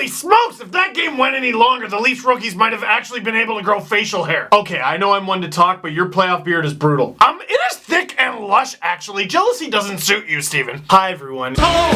Holy smokes, if that game went any longer, the Leafs rookies might have actually been able to grow facial hair. Okay, I know I'm one to talk, but your playoff beard is brutal. It is thick and lush, actually. Jealousy doesn't suit you, Steven. Hi, everyone. Hello.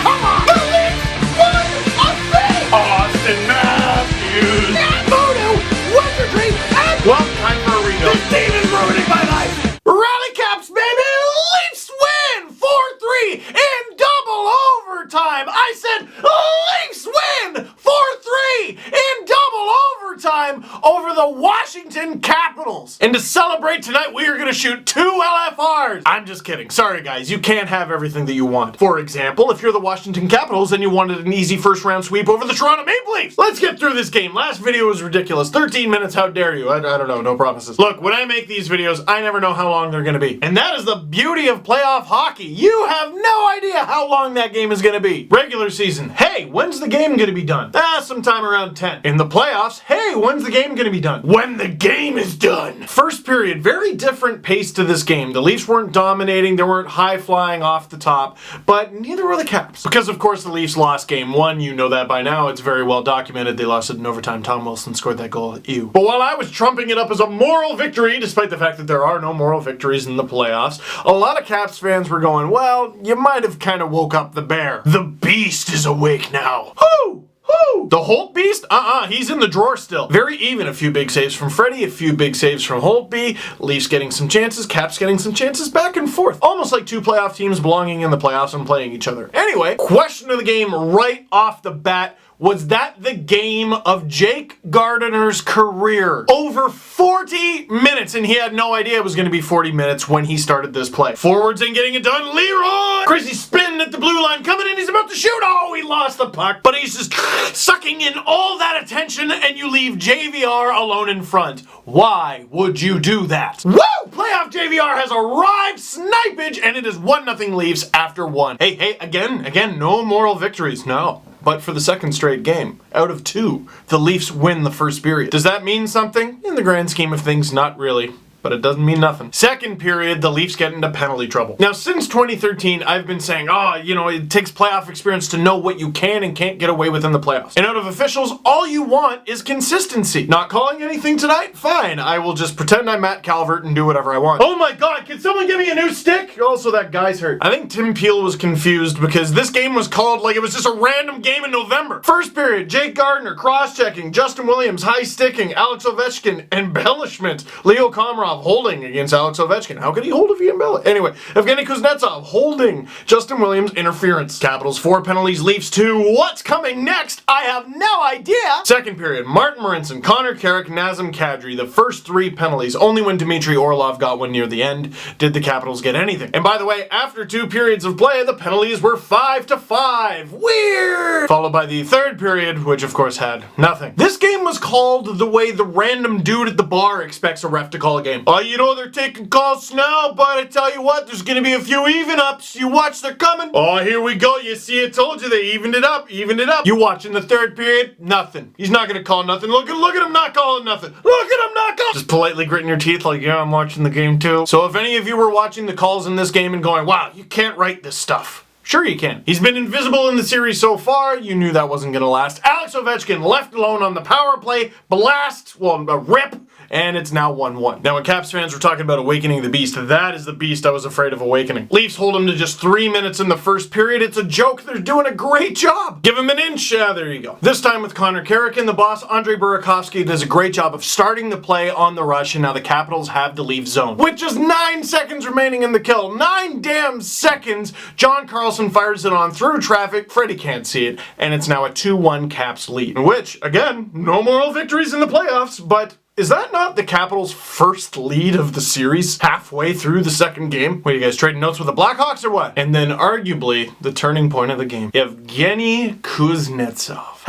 Come on. The Leafs won a thing. Austin Matthews. Mono, Wizardry, and... Well, time for a rebuild. This team is ruining my life. Rally caps, baby. Leafs win 4-3 in double overtime. I said Leafs win 4-3 in double overtime over the Washington Capitals. And to celebrate tonight, we are going to shoot 2 LFRs. I'm just kidding. Sorry, guys. You can't have everything that you want. For example, if you're the Washington Capitals and you wanted an easy first-round sweep over the Toronto Maple Leafs. Let's get through this game. Last video was ridiculous. 13 minutes, how dare you? I don't know. No promises. Look, when I make these videos, I never know how long they're going to be. And that is the beauty of playoff hockey. You have no idea how long that game is going to be. Regular season, hey, when's the game going to be done? Sometime around 10. In the playoffs, hey, when's the game going to be done? When the game is done. First period, very different pace to this game. The Leafs weren't dominating, they weren't high-flying off the top, but neither were the Caps. Because, of course, the Leafs lost game 1. You know that by now. It's very well documented. They lost it in overtime. Tom Wilson scored that goal. Ew. But while I was trumping it up as a moral victory, despite the fact that there are no moral victories in the playoffs, a lot of Caps fans were going, well, you might have kind of woke up the bear. The beast is awake now. Whoo! Woo! The Holt Beast? He's in the drawer still. Very even. A few big saves from Freddie, a few big saves from Holtby, Leafs getting some chances, Caps getting some chances, back and forth. Almost like 2 playoff teams belonging in the playoffs and playing each other. Anyway, question of the game right off the bat. Was that the game of Jake Gardiner's career? Over 40 minutes, and he had no idea it was going to be 40 minutes when he started this play. Forwards ain't getting it done. Leroy! Crazy spin at the blue line, coming in, he's about to shoot. Oh, he lost the puck, but he's just sucking in all that attention, and you leave JVR alone in front. Why would you do that? Woo! Playoff JVR has arrived, snipage, and it is 1-0 Leafs after 1. Hey, again, no moral victories, no. But for the second straight game, out of 2, the Leafs win the first period. Does that mean something? In the grand scheme of things, not really. But it doesn't mean nothing. Second period, the Leafs get into penalty trouble. Now, since 2013, I've been saying, it takes playoff experience to know what you can and can't get away with in the playoffs. And out of officials, all you want is consistency. Not calling anything tonight? Fine. I will just pretend I'm Matt Calvert and do whatever I want. Oh my god, can someone give me a new stick? Also, that guy's hurt. I think Tim Peel was confused because this game was called like it was just a random game in November. First period, Jake Gardiner, cross-checking, Justin Williams, high-sticking, Alex Ovechkin, embellishment, Leo Komarov holding against Alex Ovechkin. How could he hold if he embellished? Anyway, Evgeny Kuznetsov holding, Justin Williams, interference. Capitals 4 penalties, Leafs 2. What's coming next? I have no idea. Second period, Martin Marincin, Connor Carrick, Nazem Kadri. The first 3 penalties. Only when Dmitry Orlov got one near the end did the Capitals get anything. And by the way, after 2 periods of play, the penalties were 5-5. Weird! Followed by the third period, which of course had nothing. This game was called the way the random dude at the bar expects a ref to call a game. They're taking calls now, but I tell you what, there's gonna be a few even-ups. You watch, they're coming. Oh, here we go. You see, I told you, they evened it up. You watch in the third period, nothing. He's not gonna call nothing. Look at him not calling nothing. Look at him not calling. Just politely gritting your teeth like, yeah, I'm watching the game too. So if any of you were watching the calls in this game and going, wow, you can't write this stuff. Sure you can. He's been invisible in the series so far. You knew that wasn't gonna last. Alex Ovechkin left alone on the power play. A rip. And it's now 1-1. Now, when Caps fans were talking about awakening the beast, that is the beast I was afraid of awakening. Leafs hold him to just 3 minutes in the first period. It's a joke. They're doing a great job. Give him an inch. There you go. This time with Connor Carrick and the boss, Andrei Burakovsky, does a great job of starting the play on the rush, and now the Capitals have the Leaf zone. With just 9 seconds remaining in the kill. 9 damn seconds. John Carlson fires it on through traffic. Freddie can't see it. And it's now a 2-1 Caps lead. Which, again, no moral victories in the playoffs, but is that not the Capitals' first lead of the series halfway through the second game? Wait, you guys trading notes with the Blackhawks or what? And then arguably the turning point of the game. Evgeny Kuznetsov.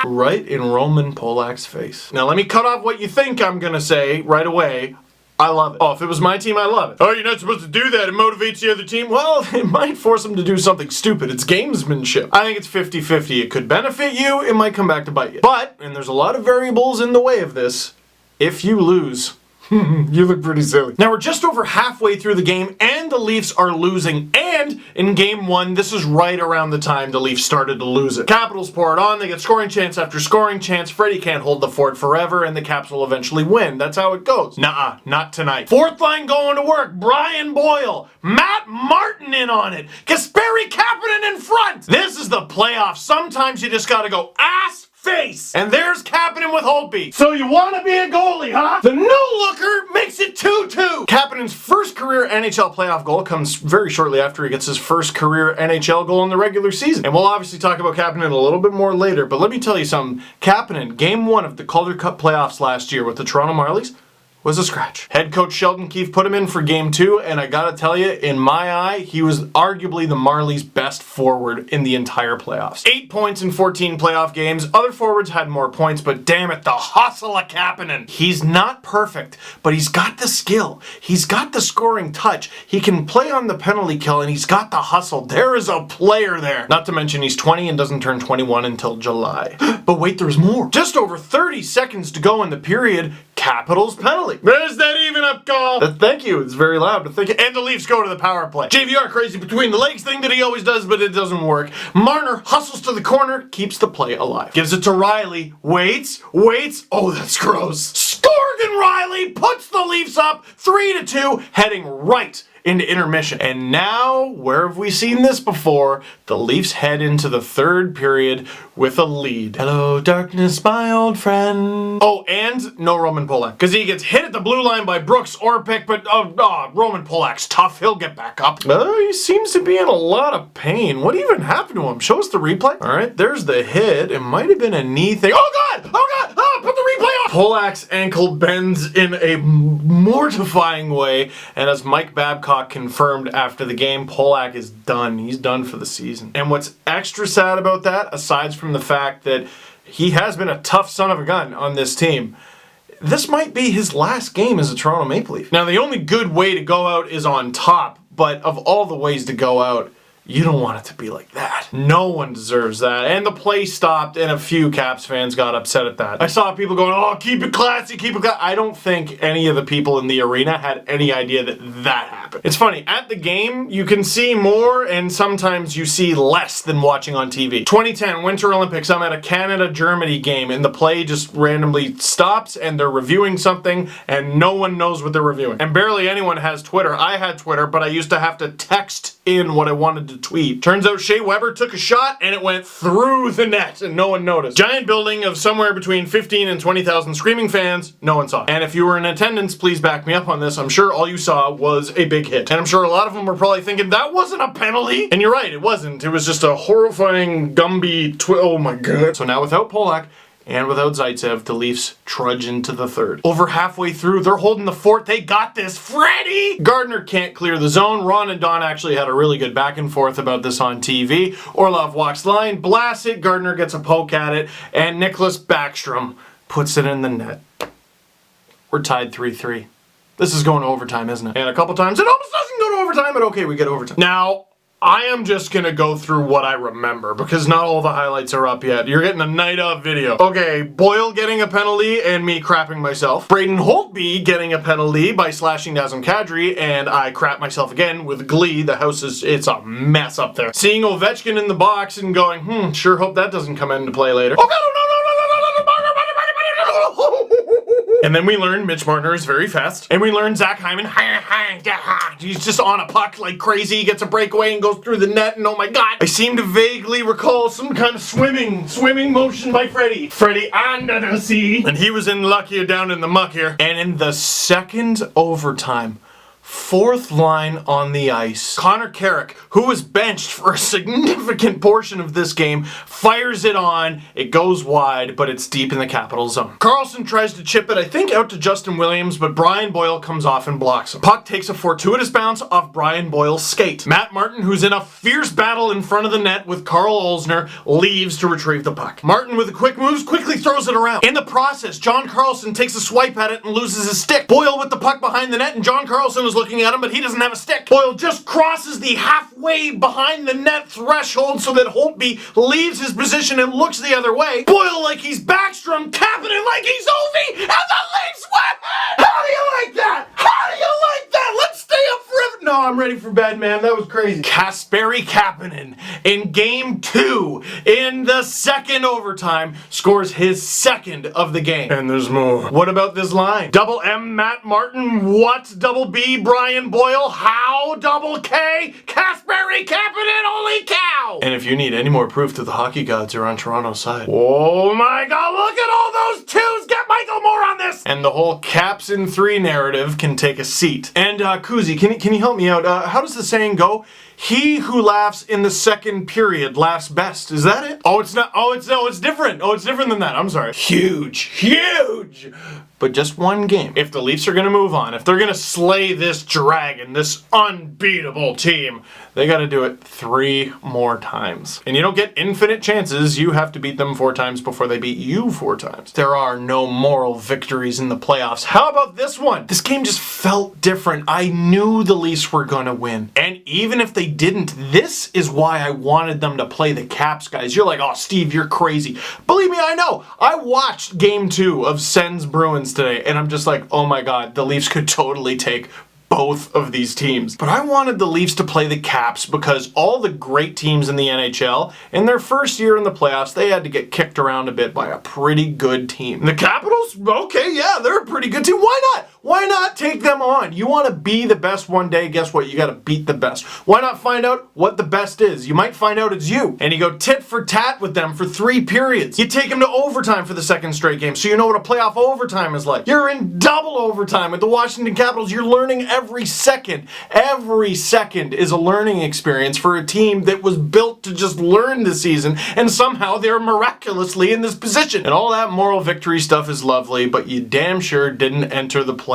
Right in Roman Polak's face. Now let me cut off what you think I'm gonna say right away. I love it. Oh, if it was my team, I love it. Oh, you're not supposed to do that. It motivates the other team. Well, it might force them to do something stupid. It's gamesmanship. I think it's 50-50. It could benefit you. It might come back to bite you. But, and there's a lot of variables in the way of this, if you lose, You look pretty silly. Now we're just over halfway through the game and the Leafs are losing, and in game 1, this is right around the time the Leafs started to lose it. Capitals pour it on, they get scoring chance after scoring chance, Freddie can't hold the fort forever, and the Caps will eventually win. That's how it goes. Nuh-uh, not tonight. Fourth line going to work, Brian Boyle, Matt Martin in on it, Kasperi Kapanen in front. This is the playoffs. Sometimes you just gotta go ass face. And there's Kapanen with Holtby. So you want to be a goalie, huh? The no-looker makes it 2-2. Kapanen's first career NHL playoff goal comes very shortly after he gets his first career NHL goal in the regular season. And we'll obviously talk about Kapanen a little bit more later, but let me tell you something. Kapanen, game 1 of the Calder Cup playoffs last year with the Toronto Marlies, was a scratch. Head coach Sheldon Keefe put him in for game 2, and I gotta tell you, in my eye, he was arguably the Marlies' best forward in the entire playoffs. 8 points in 14 playoff games. Other forwards had more points, but damn it, the hustle of Kapanen. He's not perfect, but he's got the skill. He's got the scoring touch. He can play on the penalty kill, and he's got the hustle. There is a player there. Not to mention he's 20 and doesn't turn 21 until July. But wait, there's more. Just over 30 seconds to go in the period, Capitals penalty. There's that even up call. Thank you. It's very loud. But thank you. And the Leafs go to the power play. JVR crazy between the legs thing that he always does, but it doesn't work. Marner hustles to the corner, keeps the play alive. Gives it to Riley. Waits. Oh, that's gross. Scorgan Riley puts the Leafs up 3-2, heading right into intermission. And now, where have we seen this before? The Leafs head into the third period with a lead. Hello, darkness, my old friend. Oh, and no Roman Polak, because he gets hit at the blue line by Brooks Orpik, but Roman Polak's tough. He'll get back up. He seems to be in a lot of pain. What even happened to him? Show us the replay. All right, there's the hit. It might have been a knee thing. Oh, God! Put the replay on! Polak's ankle bends in a mortifying way, and as Mike Babcock confirmed after the game, Polak is done. He's done for the season. And what's extra sad about that, aside from the fact that he has been a tough son of a gun on this team, this might be his last game as a Toronto Maple Leaf. Now, the only good way to go out is on top, but of all the ways to go out, you don't want it to be like that. No one deserves that. And the play stopped, and a few Caps fans got upset at that. I saw people going, oh, keep it classy, keep it classy. I don't think any of the people in the arena had any idea that that happened. It's funny, at the game, you can see more, and sometimes you see less than watching on TV. 2010 Winter Olympics, I'm at a Canada-Germany game, and the play just randomly stops, and they're reviewing something, and no one knows what they're reviewing. And barely anyone has Twitter. I had Twitter, but I used to have to text in what I wanted to tweet. Turns out Shea Weber took a shot and it went through the net and no one noticed. Giant building of somewhere between 15 and 20,000 screaming fans, no one saw it. And if you were in attendance, please back me up on this. I'm sure all you saw was a big hit. And I'm sure a lot of them were probably thinking, that wasn't a penalty. And you're right, it wasn't. It was just a horrifying Gumby oh my god. So now without Polak, and without Zaitsev, the Leafs trudge into the third. Over halfway through, they're holding the fort. They got this. Freddie! Gardner can't clear the zone. Ron and Don actually had a really good back and forth about this on TV. Orlov walks line, blasts it. Gardner gets a poke at it. And Nicholas Backstrom puts it in the net. We're tied 3-3. This is going to overtime, isn't it? And a couple times, it almost doesn't go to overtime, but okay, we get overtime. Now, I am just gonna go through what I remember, because not all the highlights are up yet. You're getting a night of video. Okay, Boyle getting a penalty and me crapping myself. Braden Holtby getting a penalty by slashing Nazem Kadri, and I crap myself again with glee. The house it's a mess up there. Seeing Ovechkin in the box and going, sure hope that doesn't come into play later. Oh God, no. And then we learn Mitch Marner is very fast. And we learn Zach Hyman, he's just on a puck like crazy. He gets a breakaway and goes through the net, and oh my god. I seem to vaguely recall some kind of swimming motion by Freddie. Freddie under the sea. And he was in luck here down in the muck here. And in the second overtime, fourth line on the ice, Connor Carrick, who was benched for a significant portion of this game, fires it on. It goes wide, but it's deep in the Capital zone. Carlson tries to chip it, I think, out to Justin Williams, but Brian Boyle comes off and blocks him. Puck takes a fortuitous bounce off Brian Boyle's skate. Matt Martin, who's in a fierce battle in front of the net with Carl Olsner, leaves to retrieve the puck. Martin, with the quick moves, quickly throws it around. In the process, John Carlson takes a swipe at it and loses his stick. Boyle with the puck behind the net, and John Carlson is looking at him, but he doesn't have a stick. Boyle just crosses the halfway behind the net threshold so that Holtby leaves his position and looks the other way. Boyle like he's Backstrom, Kapanen like he's Ovi, and the Leafs win! How do you like that? How do you like that? Let's stay up forever. No, I'm ready for bed, man. That was crazy. Kasperi Kapanen in game 2 in the second overtime scores his second of the game. And there's more. What about this line? Double M Matt Martin, what? Double B Brian Boyle, how? Double K Kasperi Kapanen, holy cow! And if you need any more proof that the hockey gods are on Toronto's side. Oh my god, look at all those twos! Get Michael Moore on this! And the whole Caps in 3 narrative can take a seat. And Kuzi, can you help me out? How does the saying go? He who laughs in the second period laughs best. Is that it? Oh, it's not. Oh, it's different. Oh, it's different than that. I'm sorry. Huge. But just one game. If the Leafs are going to move on, if they're going to slay this dragon, this unbeatable team, they got to do it 3 more times. And you don't get infinite chances. You have to beat them 4 times before they beat you 4 times. There are no moral victories in the playoffs. How about this one? This game just felt different. I knew the Leafs were going to win. And even if they didn't, this is why I wanted them to play the Caps, guys. You're like, oh, Steve, you're crazy. Believe me, I know. I watched game 2 of Sens Bruins today, and I'm just like, oh my god, the Leafs could totally take both of these teams. But I wanted the Leafs to play the Caps because all the great teams in the NHL, in their first year in the playoffs, they had to get kicked around a bit by a pretty good team. The Capitals? Okay, yeah, they're a pretty good team. Why not? Why not take them on? You want to be the best one day, guess what? You got to beat the best. Why not find out what the best is? You might find out it's you. And you go tit for tat with them for 3 periods. You take them to overtime for the second straight game, so you know what a playoff overtime is like. You're in double overtime with the Washington Capitals. You're learning every second. Every second is a learning experience for a team that was built to just learn this season, and somehow they're miraculously in this position. And all that moral victory stuff is lovely, but you damn sure didn't enter the playoffs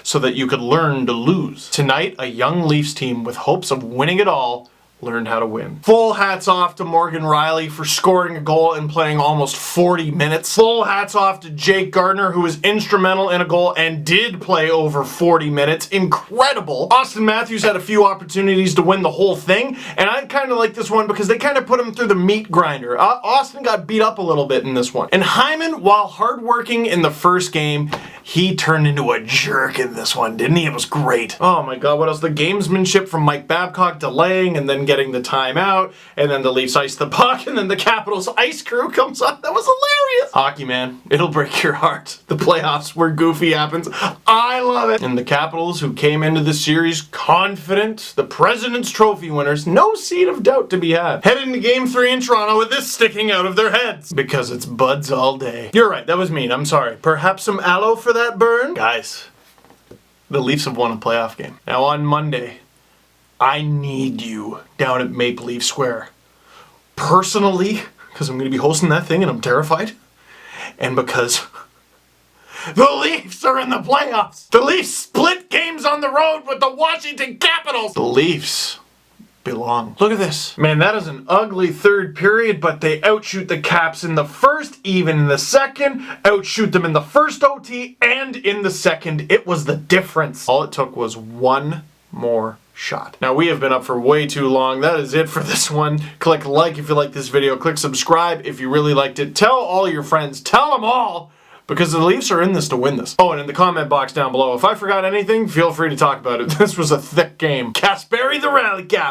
so that you could learn to lose. Tonight, a young Leafs team with hopes of winning it all learned how to win. Full hats off to Morgan Rielly for scoring a goal and playing almost 40 minutes. Full hats off to Jake Gardiner, who was instrumental in a goal and did play over 40 minutes. Incredible. Austin Matthews had a few opportunities to win the whole thing, and I kind of like this one because they kind of put him through the meat grinder. Austin got beat up a little bit in this one. And Hyman, while hardworking in the first game, he turned into a jerk in this one, didn't he? It was great. Oh my god, what else? The gamesmanship from Mike Babcock delaying and then getting the timeout, and then the Leafs ice the puck, and then the Capitals ice crew comes up. That was hilarious. Hockey, man, it'll break your heart. The playoffs where goofy happens. I love it. And the Capitals, who came into the series confident, the President's Trophy winners, no seed of doubt to be had, head into Game 3 in Toronto with this sticking out of their heads. Because it's buds all day. You're right, that was mean. I'm sorry. Perhaps some aloe for that burn? Guys, the Leafs have won a playoff game. Now on Monday, I need you down at Maple Leaf Square. Personally, because I'm going to be hosting that thing and I'm terrified. And because the Leafs are in the playoffs. The Leafs split games on the road with the Washington Capitals. The Leafs belong. Look at this. Man, that is an ugly third period, but they outshoot the Caps in the first, even in the second, outshoot them in the first OT and in the second. It was the difference. All it took was one more shot. Now, we have been up for way too long. That is it for this one. Click like if you like this video. Click subscribe if you really liked it. Tell all your friends. Tell them all. Because the Leafs are in this to win this. Oh, and in the comment box down below, if I forgot anything, feel free to talk about it. This was a thick game. Kasperi the Rally Cap.